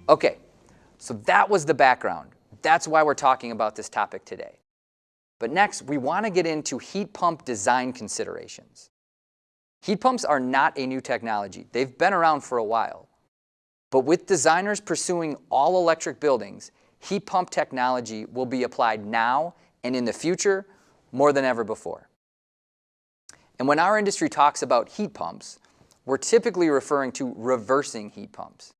Okay, so that was the background. That's why we're talking about this topic today. But next, we want to get into heat pump design considerations. Heat pumps are not a new technology. They've been around for a while. But with designers pursuing all-electric buildings, heat pump technology will be applied now and in the future more than ever before. And when our industry talks about heat pumps, we're typically referring to reversing heat pumps,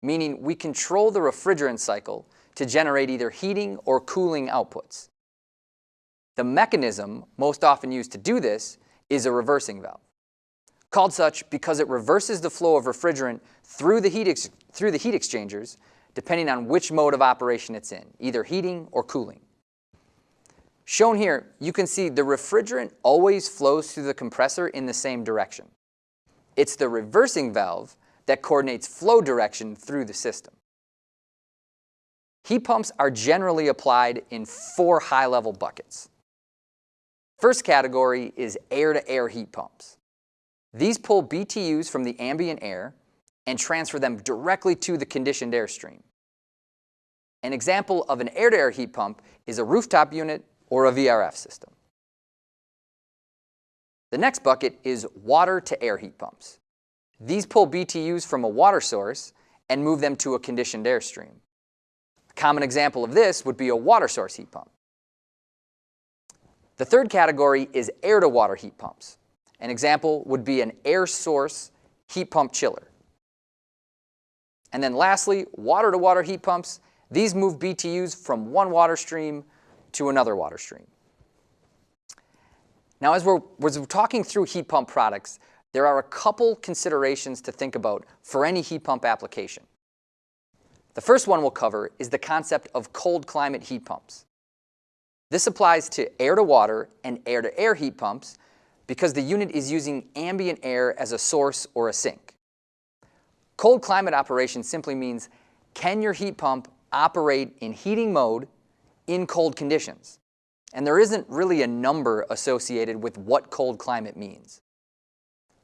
meaning we control the refrigerant cycle to generate either heating or cooling outputs. The mechanism most often used to do this is a reversing valve, called such because it reverses the flow of refrigerant through the heat exchangers depending on which mode of operation it's in, either heating or cooling. Shown here, you can see the refrigerant always flows through the compressor in the same direction. It's the reversing valve that coordinates flow direction through the system. Heat pumps are generally applied in 4 high-level buckets. First category is air-to-air heat pumps. These pull BTUs from the ambient air and transfer them directly to the conditioned air stream. An example of an air-to-air heat pump is a rooftop unit or a VRF system. The next bucket is water-to-air heat pumps. These pull BTUs from a water source and move them to a conditioned air stream. A common example of this would be a water source heat pump. The third category is air-to-water heat pumps. An example would be an air source heat pump chiller. And then lastly, water-to-water heat pumps. These move BTUs from one water stream to another water stream. Now, as we're talking through heat pump products, there are a couple considerations to think about for any heat pump application. The first one we'll cover is the concept of cold climate heat pumps. This applies to air-to-water and air-to-air heat pumps because the unit is using ambient air as a source or a sink. Cold climate operation simply means, can your heat pump operate in heating mode in cold conditions? And there isn't really a number associated with what cold climate means.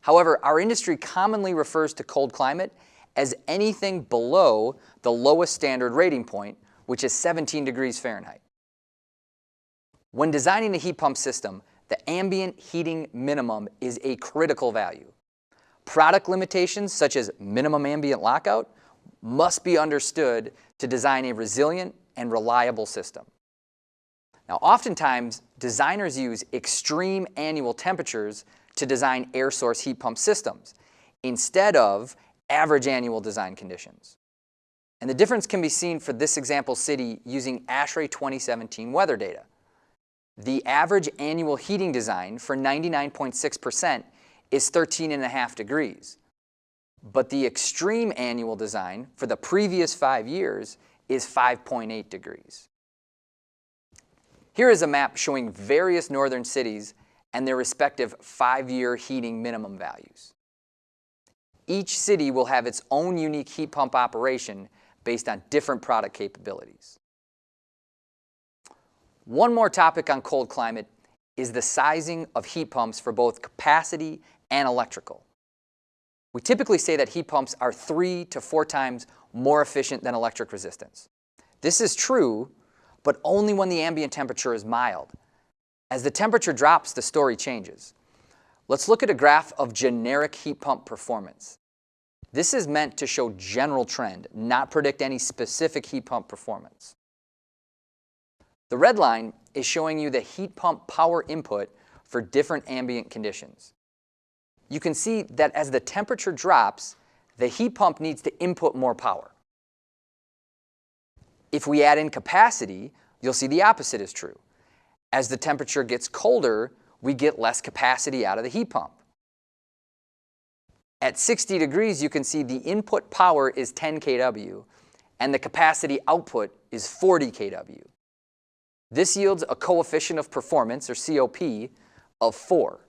However, our industry commonly refers to cold climate as anything below the lowest standard rating point, which is 17 degrees Fahrenheit. When designing a heat pump system, the ambient heating minimum is a critical value. Product limitations such as minimum ambient lockout must be understood to design a resilient and reliable system. Now, oftentimes, designers use extreme annual temperatures to design air source heat pump systems instead of average annual design conditions. And the difference can be seen for this example city using ASHRAE 2017 weather data. The average annual heating design for 99.6% is 13.5 degrees. But the extreme annual design for the previous 5 years is 5.8 degrees. Here is a map showing various northern cities and their respective 5-year heating minimum values. Each city will have its own unique heat pump operation based on different product capabilities. One more topic on cold climate is the sizing of heat pumps for both capacity and electrical. We typically say that heat pumps are 3 to 4 times more efficient than electric resistance. This is true, but only when the ambient temperature is mild. As the temperature drops, the story changes. Let's look at a graph of generic heat pump performance. This is meant to show general trend, not predict any specific heat pump performance. The red line is showing you the heat pump power input for different ambient conditions. You can see that as the temperature drops, the heat pump needs to input more power. If we add in capacity, you'll see the opposite is true. As the temperature gets colder, we get less capacity out of the heat pump. At 60 degrees, you can see the input power is 10 kW, and the capacity output is 40 kW. This yields a coefficient of performance, or COP, of 4.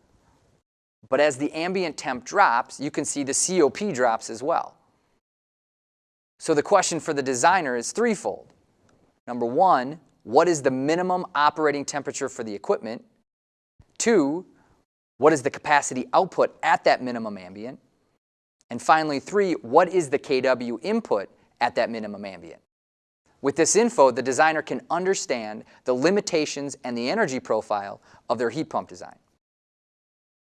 But as the ambient temp drops, you can see the COP drops as well. So the question for the designer is threefold. Number one, what is the minimum operating temperature for the equipment? 2, what is the capacity output at that minimum ambient? And finally, 3, what is the kW input at that minimum ambient. With this info, the designer can understand the limitations and the energy profile of their heat pump design.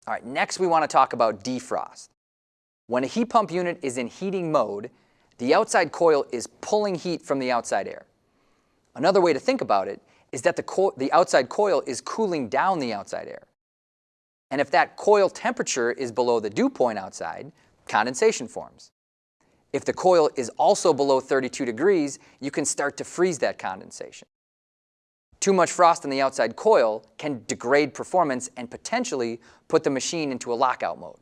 All right, next we want to talk about defrost. When a heat pump unit is in heating mode, the outside coil is pulling heat from the outside air. Another way to think about it is that the outside coil is cooling down the outside air. And if that coil temperature is below the dew point outside, condensation forms. If the coil is also below 32 degrees, you can start to freeze that condensation. Too much frost in the outside coil can degrade performance and potentially put the machine into a lockout mode.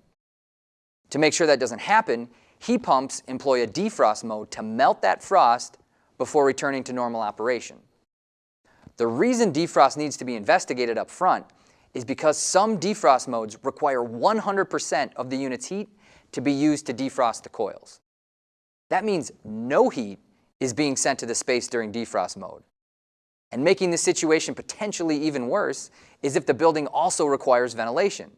To make sure that doesn't happen, heat pumps employ a defrost mode to melt that frost before returning to normal operation. The reason defrost needs to be investigated up front is because some defrost modes require 100% of the unit's heat to be used to defrost the coils. That means no heat is being sent to the space during defrost mode. And making the situation potentially even worse is if the building also requires ventilation.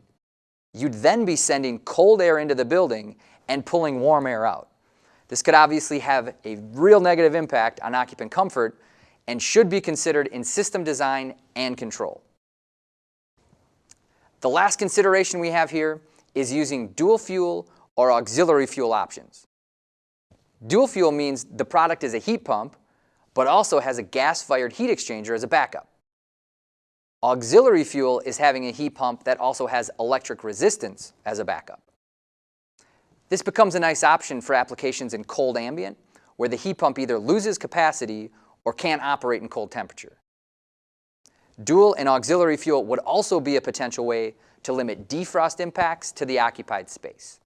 You'd then be sending cold air into the building and pulling warm air out. This could obviously have a real negative impact on occupant comfort and should be considered in system design and control. The last consideration we have here is using dual fuel or auxiliary fuel options. Dual fuel means the product is a heat pump, but also has a gas-fired heat exchanger as a backup. Auxiliary fuel is having a heat pump that also has electric resistance as a backup. This becomes a nice option for applications in cold ambient, where the heat pump either loses capacity or can't operate in cold temperature. Dual and auxiliary fuel would also be a potential way to limit defrost impacts to the occupied space.